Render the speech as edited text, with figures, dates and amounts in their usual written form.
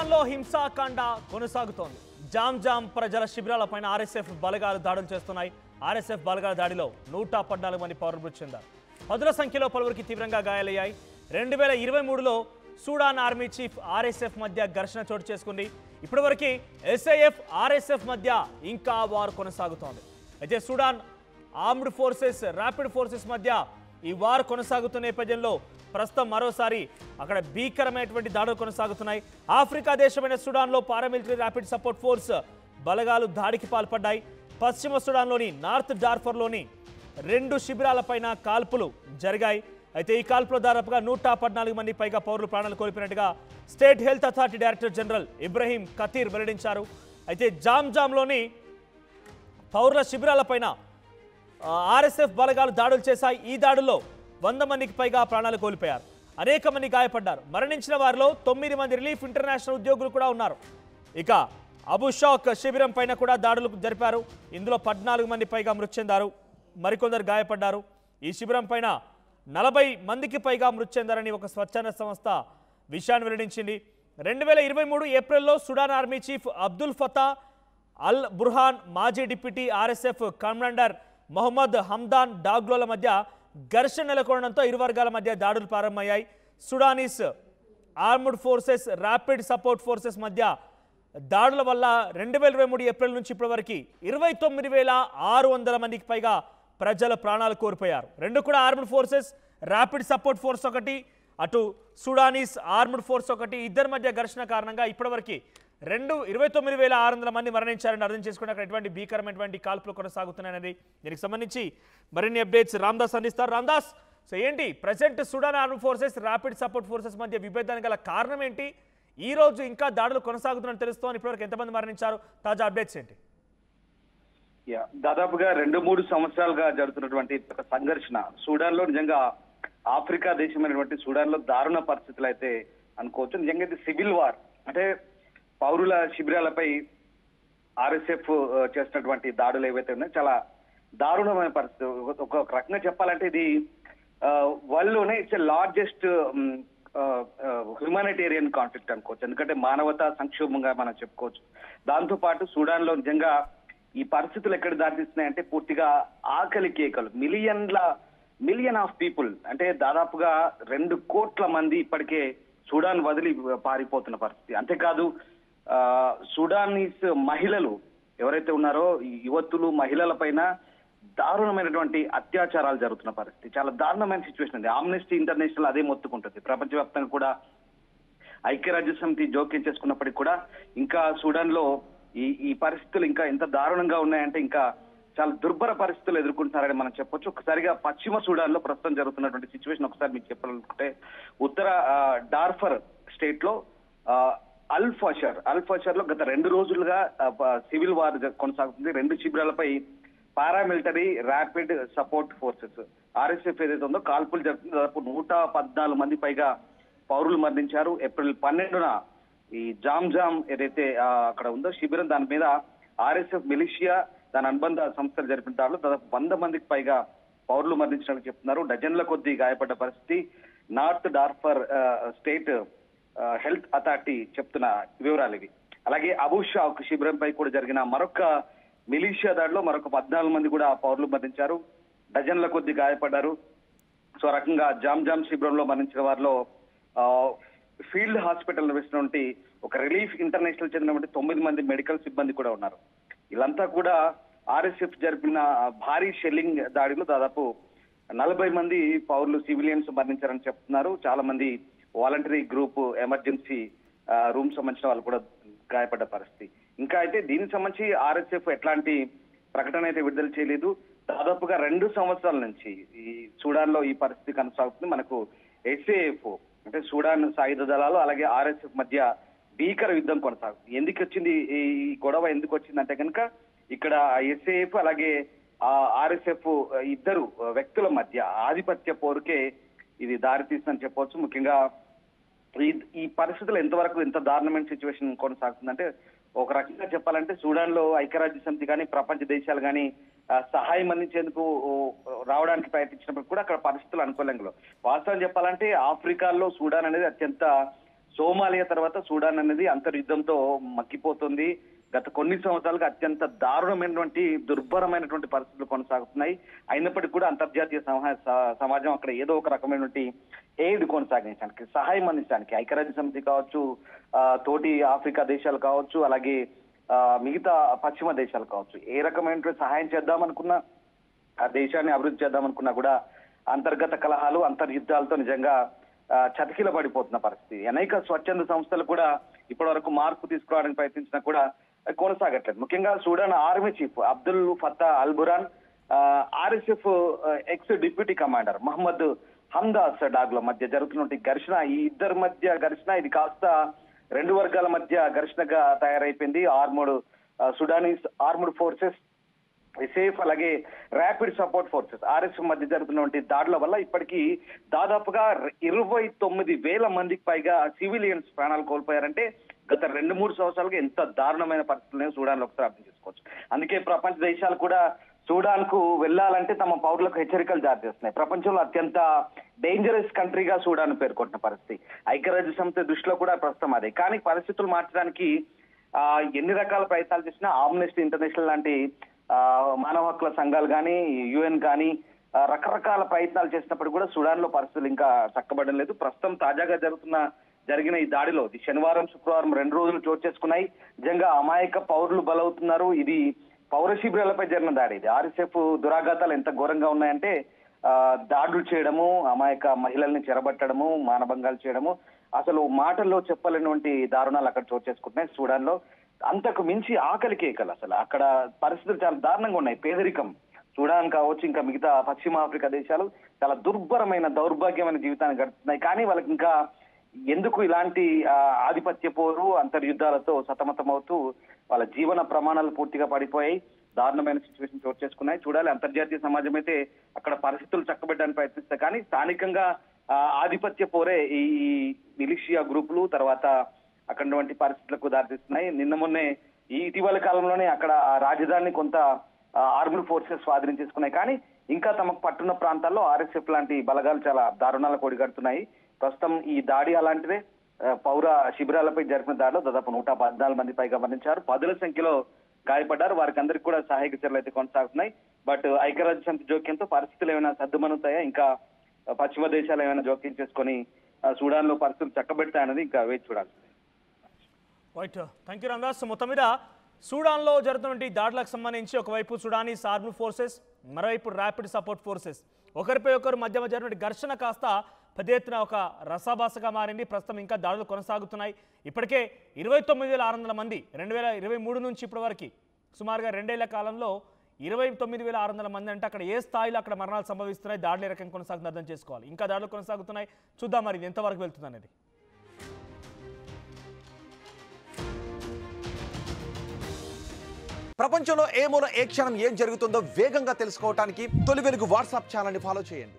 సుడాన్లో హింసాకాండ కొనసాగుతోంది. జామ్ ప్రజల శిబిరాలపైన ఆర్ఎస్ఎఫ్ బలగాలు దాడులు చేస్తున్నాయి. ఆర్ఎస్ఎఫ్ బలగాల దాడిలో 114 మంది పౌరులు మృతి చెందారు. పదుల సంఖ్యలో పలువురికి తీవ్రంగా గాయాలయ్యాయి. 2023లో సుడాన్ ఆర్మీ చీఫ్ ఆర్ఎస్ఎఫ్ మధ్య ఘర్షణ చోటు చేసుకుంది. ఇప్పటివరకు ఎస్ఐఎఫ్ ఆర్ఎస్ఎఫ్ మధ్య ఇంకా వార్ కొనసాగుతోంది. అయితే Sudan armed forces rapid forces మధ్య ఈ వార్ కొనసాగుతున్న నేపథ్యంలో ప్రస్తుతం మరోసారి అక్కడ భీకరమైనటువంటి దాడులు కొనసాగుతున్నాయి. ఆఫ్రికా దేశమైన సుడాన్లో పారామిలిటరీ ర్యాపిడ్ సపోర్ట్ ఫోర్స్ బలగాలు దాడికి పాల్పడ్డాయి. పశ్చిమ సుడాన్లోని నార్త్ డార్ఫర్లోని 2 శిబిరాలపైన కాల్పులు జరిగాయి. అయితే ఈ కాల్పులో దాదాపుగా 114 మంది పైగా పౌరులు ప్రాణాలు కోల్పోయినట్టుగా state health authority director general Ibrahim Khatir వెల్లడించారు. అయితే జామ్లోని పౌరుల శిబిరాలపైన ఆర్ఎస్ఎఫ్ బలగాలు దాడులు చేశాయి. ఈ దాడుల్లో 100 మందికి పైగా ప్రాణాలు కోల్పోయారు. అనేక మంది గాయపడ్డారు. మరణించిన వారిలో 9 మంది రిలీఫ్ ఇంటర్నేషనల్ ఉద్యోగులు కూడా ఉన్నారు. ఇక అబుషాక్ శిబిరం పైన కూడా దాడులు జరిపారు. ఇందులో 14 మంది పైగా మృతి చెందారు. మరికొందరు గాయపడ్డారు. ఈ శిబిరం పైన 40 మందికి పైగా మృతి చెందారని ఒక స్వచ్ఛంద సంస్థ విషయాన్ని వెల్లడించింది. 2023 ఏప్రిల్లో Sudan army chief Abdul Fattah al Burhan, మాజీ deputy RSF commander Mohamed Hamdan Dagalo మధ్య ఘర్షణ నెలకొనడంతో ఇరు వర్గాల మధ్య దాడులు ప్రారంభమయ్యాయి. Sudanese armed forces rapid support forces మధ్య దాడుల వల్ల 2023 ఏప్రిల్ నుంచి ఇప్పటివరకు 29,600 మందికి పైగా ప్రజల ప్రాణాలు కోల్పోయారు. రెండు కూడా armed forces, rapid support force ఒకటి, అటు సుడానీస్ ఆర్మ్డ్ ఫోర్స్ ఒకటి, ఇద్దరి మధ్య ఘర్షణ కారణంగా ఇప్పటివరకు 29,600 మంది మరణించారని అర్థం చేసుకుని అక్కడ ఎటువంటి భీకరమైనటువంటి కాల్పులు కొనసాగుతున్నాయనేది. దీనికి సంబంధించి మరిన్ని అప్డేట్స్ రామ్దాస్ అందిస్తారు. రామ్దాస్, సో ఏంటి present Sudan armed forces rapid support forces మధ్య విభేదానికి గల కారణం ఏంటి? ఈ రోజు ఇంకా దాడులు కొనసాగుతున్నట్టు తెలుస్తోంది. ఇప్పటివరకు ఎంతమంది మరణించారు? తాజా అప్డేట్స్ ఏంటి? దాదాపుగా 2-3 సంవత్సరాలుగా జరుగుతున్నటువంటి సంఘర్షణ సూడాన్ లో నిజంగా ఆఫ్రికా దేశమైనటువంటి సూడాన్ లో దారుణ పరిస్థితులు అయితే అనుకోవచ్చు. నిజంగా ఇది సివిల్ వార్. అంటే పౌరుల శిబిరాలపై ఆర్ఎస్ఎఫ్ చేసినటువంటి దాడులు ఏవైతే ఉన్నాయో చాలా దారుణమైన పరిస్థితి. ఒక రకంగా చెప్పాలంటే ఇది వరల్డ్ లోనే ఇట్స్ లార్జెస్ట్ హ్యూమానిటేరియన్ కాన్ఫ్లిక్ట్ అనుకోవచ్చు. ఎందుకంటే మానవతా సంక్షోభంగా మనం చెప్పుకోవచ్చు. దాంతో పాటు సూడాన్ లో నిజంగా ఈ పరిస్థితులు ఎక్కడ దారితీస్తున్నాయంటే పూర్తిగా ఆకలి కేకలు. మిలియన్ ఆఫ్ పీపుల్, అంటే దాదాపుగా 2 కోట్ల మంది ఇప్పటికే సూడాన్ వదిలి పారిపోతున్న పరిస్థితి. అంతేకాదు సుడానీస్ మహిళలు ఎవరైతే ఉన్నారో యువతులు, మహిళల పైన దారుణమైనటువంటి అత్యాచారాలు జరుగుతున్న పరిస్థితి. చాలా దారుణమైన సిచ్యువేషన్ ఉంది. ఆమ్నెస్టీ ఇంటర్నేషనల్ అదే మొత్తుకుంటుంది. ప్రపంచవ్యాప్తంగా కూడా ఐక్యరాజ్య సమితి జోక్యం చేసుకున్నప్పటికీ కూడా ఇంకా సూడాన్ లో ఈ పరిస్థితులు ఇంకా ఎంత దారుణంగా ఉన్నాయంటే ఇంకా చాలా దుర్భర పరిస్థితులు ఎదుర్కొంటున్నారని మనం చెప్పొచ్చు. ఒకసారిగా పశ్చిమ సూడాన్ లో ప్రస్తుతం జరుగుతున్నటువంటి సిచ్యువేషన్ ఒకసారి మీకు చెప్పాలనుకుంటే ఉత్తర డార్ఫర్ స్టేట్ లో అల్ ఫషర్ లో గత 2 రోజులుగా సివిల్ వార్ కొనసాగుతుంది. 2 శిబిరాలపై paramilitary rapid support forces RSF ఏదైతే ఉందో కాల్పులు జరుగుతుంది. దాదాపు 114 మంది పైగా పౌరులు మరణించారు. ఏప్రిల్ 12న ఈ జామ్ ఏదైతే అక్కడ ఉందో శిబిరం, దాని మీద ఆర్ఎస్ఎఫ్ మిలిషియా దాని అనుబంధ సంస్థలు జరిపిన దాడిలో దాదాపు 100 మందికి పైగా పౌరులు మరణించినట్టు చెప్తున్నారు. డజన్ల కొద్దీ గాయపడ్డ పరిస్థితి. నార్త్ డార్ఫర్ స్టేట్ హెల్త్ అథారిటీ చెప్తున్న వివరాలు ఇవి. అలాగే అబుషాక్ శిబిరంపై కూడా జరిగిన మరొక మిలిషియా దాడిలో మరొక 14 మంది కూడా పౌరులు మరణించారు. డజన్ల కొద్దీ గాయపడ్డారు. సో రకంగా జామ్ శిబిరంలో మరణించిన వారిలో ఫీల్డ్ హాస్పిటల్ నిర్వహిస్తున్నటువంటి ఒక రిలీఫ్ ఇంటర్నేషనల్ చెందినటువంటి 9 మంది మెడికల్ సిబ్బంది కూడా ఉన్నారు. వీళ్ళంతా కూడా ఆర్ఎస్ఎఫ్ జరిపిన భారీ షెల్లింగ్ దాడిలో దాదాపు 40 మంది పౌరులు సివిలియన్స్ మరణించారని చెప్తున్నారు. చాలా మంది వాలంటరీ గ్రూప్ ఎమర్జెన్సీ రూమ్ సంబంధించిన వాళ్ళు కూడా గాయపడ్డ పరిస్థితి. ఇంకా అయితే దీనికి సంబంధించి ఆర్ఎస్ఎఫ్ ఎట్లాంటి ప్రకటన అయితే విడుదల చేయలేదు. దాదాపుగా 2 సంవత్సరాల నుంచి ఈ సూడాన్ లో ఈ పరిస్థితి కొనసాగుతుంది. మనకు ఎస్ఏఎఫ్ అంటే సూడాన్ సాయుధ దళాలు అలాగే ఆర్ఎస్ఎఫ్ మధ్య భీకర యుద్ధం కొనసాగుతుంది. ఎందుకు వచ్చింది ఈ గొడవ? ఎందుకు వచ్చిందంటే కనుక ఇక్కడ ఎస్ఏఎఫ్ అలాగే ఆర్ఎస్ఎఫ్ ఇద్దరు వ్యక్తుల మధ్య ఆధిపత్య పోరుకే ఇది దారితీస్తుందని చెప్పవచ్చు. ముఖ్యంగా ఈ పరిస్థితులు ఎంతవరకు ఎంత దారుణమైన సిచ్యువేషన్ కొనసాగుతుందంటే ఒక రకంగా చెప్పాలంటే సూడాన్ లో ఐక్యరాజ్య సమితి కానీ ప్రపంచ దేశాలు కానీ సహాయం అందించేందుకు రావడానికి ప్రయత్నించినప్పుడు కూడా అక్కడ పరిస్థితులు అనుకూలంగా. వాస్తవం చెప్పాలంటే ఆఫ్రికాలో సూడాన్ అనేది అత్యంత సోమాలియా తర్వాత సూడాన్ అనేది అంతర్యుద్ధంతో మక్కిపోతుంది. గత కొన్ని సంవత్సరాలుగా అత్యంత దారుణమైనటువంటి దుర్భరమైనటువంటి పరిస్థితులు కొనసాగుతున్నాయి. అయినప్పటికీ కూడా అంతర్జాతీయ సమాజం అక్కడ ఏదో ఒక రకమైనటువంటి ఎయిడ్ కొనసాగించడానికి, సహాయం అందించడానికి ఐక్యరాజ్య సమితి కావచ్చు, తోటి ఆఫ్రికా దేశాలు కావచ్చు, అలాగే మిగతా పశ్చిమ దేశాలు కావచ్చు, ఏ రకమైనటువంటి సహాయం చేద్దామనుకున్నా, ఆ దేశాన్ని అభివృద్ధి చేద్దామనుకున్నా కూడా అంతర్గత కలహాలు, అంతర్యుద్ధాలతో నిజంగా చతికిల పడిపోతున్న పరిస్థితి. అనేక స్వచ్ఛంద సంస్థలు కూడా ఇప్పటి వరకు మార్పు తీసుకురావడానికి ప్రయత్నించినా కూడా కొనసాగట్లేదు. ముఖ్యంగా Sudan army chief Abdul Fattah al Burhan, RSF ex deputy commander Mohamed Hamdan Dagalo మధ్య జరుగుతున్న ఘర్షణ, ఈ ఇద్దరి మధ్య ఘర్షణ ఇది కాస్త రెండు వర్గాల మధ్య ఘర్షణగా తయారైపోయింది. సుడానీస్ ఆర్మ్డ్ ఫోర్సెస్, సేఫ్ అలాగే ర్యాపిడ్ సపోర్ట్ ఫోర్సెస్ ఆర్ఎస్ఎఫ్ మధ్య జరుగుతున్నటువంటి దాడుల వల్ల ఇప్పటికీ దాదాపుగా 29,000 మందికి పైగా సివిలియన్స్ ప్రాణాలు కోల్పోయారంటే గత 2-3 సంవత్సరాలుగా ఎంత దారుణమైన పరిస్థితులను సూడాన్ లో ఒకసారి అర్థం చేసుకోవచ్చు. అందుకే ప్రపంచ దేశాలు కూడా సూడాన్ కు వెళ్లాలంటే తమ పౌరులకు హెచ్చరికలు జారీ చేస్తున్నాయి. ప్రపంచంలో అత్యంత డేంజరస్ కంట్రీగా సూడాన్ పేర్కొంటున్న పరిస్థితి. ఐక్యరాజ్య సమితి దృష్టిలో కూడా ప్రస్తుతం అదే. కానీ పరిస్థితులు మార్చడానికి ఎన్ని రకాల ప్రయత్నాలు చేసినా ఆమ్నెస్టీ ఇంటర్నేషనల్ లాంటి మానవ హక్కుల సంఘాలు కానీ, యుఎన్ కానీ రకరకాల ప్రయత్నాలు చేసినప్పుడు కూడా సూడాన్ లో పరిస్థితులు ఇంకా చక్కబడడం లేదు. ప్రస్తుతం తాజాగా జరిగిన ఈ దాడిలో శనివారం, శుక్రవారం 2 రోజులు చోటు చేసుకున్నాయి. నిజంగా అమాయక పౌరులు బలవుతున్నారు. ఇది పౌర శిబిరాలపై జరిగిన దాడి. ఇది ఆర్ఎస్ఎఫ్ దురాఘాతాలు ఎంత ఘోరంగా ఉన్నాయంటే దాడులు చేయడము, అమాయక మహిళల్ని చెరబట్టడము, మానభంగాలు చేయడము, అసలు మాటల్లో చెప్పలేనటువంటి దారుణాలు అక్కడ చోటు చేసుకుంటున్నాయి సూడాన్ లో. అంతకు మించి ఆకలి కేకలు, అసలు అక్కడ పరిస్థితులు చాలా దారుణంగా ఉన్నాయి. పేదరికం, సూడాన్ కావచ్చు, ఇంకా మిగతా పశ్చిమ ఆఫ్రికా దేశాలు చాలా దుర్భరమైన దౌర్భాగ్యమైన జీవితాన్ని గడుపుతున్నాయి. కానీ వాళ్ళకి ఇంకా ఎందుకు ఇలాంటి ఆధిపత్య పోరు, అంతర్యుద్ధాలతో సతమతమవుతూ వాళ్ళ జీవన ప్రమాణాలు పూర్తిగా పడిపోయాయి. దారుణమైన సిచ్యువేషన్ చోటు చేసుకున్నాయి. చూడాలి, అంతర్జాతీయ సమాజం అయితే అక్కడ పరిస్థితులు చక్కబెట్టడానికి ప్రయత్నిస్తాయి. కానీ స్థానికంగా ఆధిపత్య పోరే ఈ మిలిషియా గ్రూపులు తర్వాత అక్కడ పరిస్థితులకు దారితీస్తున్నాయి. నిన్న మొన్నే ఈ ఇటీవల కాలంలోనే అక్కడ రాజధానిని కొంత ఆర్మ్డ్ ఫోర్సెస్ స్వాధీనం చేసుకున్నాయి. కానీ ఇంకా తమకు పట్టున్న ప్రాంతాల్లో ఆర్ఎస్ఎఫ్ లాంటి బలగాలు చాలా దారుణాలకు ఒడిగడుతున్నాయి. ప్రస్తుతం ఈ దాడి అలాంటిదే. పౌర శిబిరాలపై జరిపిన దాడిలో దాదాపు 114 మంది పైగా మరణించారు. 10ల సంఖ్యలో గాయపడ్డారు. వారికి అందరికీ కూడా సహాయక చర్యలు అయితే కొనసాగుతున్నాయి. బట్ ఐక్యరాజ్య సమితి జోక్యంతో పరిస్థితులు ఏమైనా సర్దుమనుతాయా, ఇంకా పశ్చిమ దేశాలు ఏమైనా జోక్యం చేసుకొని సూడాన్ లో పరిస్థితులు చక్కబెడతాయన్నది ఇంకా వేచి చూడాలి. Right, thank you Ramadas. మొత్తం మీద సూడాన్లో జరుగుతున్న దాడులకు సంబంధించి ఒకవైపు సుడానీస్ ఆర్మ్డ్ ఫోర్సెస్, మరోవైపు ర్యాపిడ్ సపోర్ట్ ఫోర్సెస్ ఒకరిపై ఒకరు మధ్య జరిగిన ఘర్షణ కాస్త పెద్ద ఎత్తున ఒక రసాభాసగా మారింది. ప్రస్తుతం ఇంకా దాడులు కొనసాగుతున్నాయి. ఇప్పటికే 29,600 మంది 2023 నుంచి ఇప్పటి వరకు సుమారుగా 2 ఏళ్ల కాలంలో 29,600 మంది అంటే అక్కడ ఏ స్థాయిలో అక్కడ మరణాలు సంభవిస్తున్నాయి, దాడులు ఏ రకంగా కొనసాగుతుంది అర్థం చేసుకోవాలి. ఇంకా దాడులు కొనసాగుతున్నాయి, చూద్దాం మరి ఇది ఎంతవరకు వెళ్తుంది అనేది. ప్రపంచంలో ఏ మూల ఏ క్షణం ఏం జరుగుతుందో వేగంగా తెలుసుకోవడానికి తొలి వెలుగు వాట్సాప్ ఛానల్ని ఫాలో చేయండి.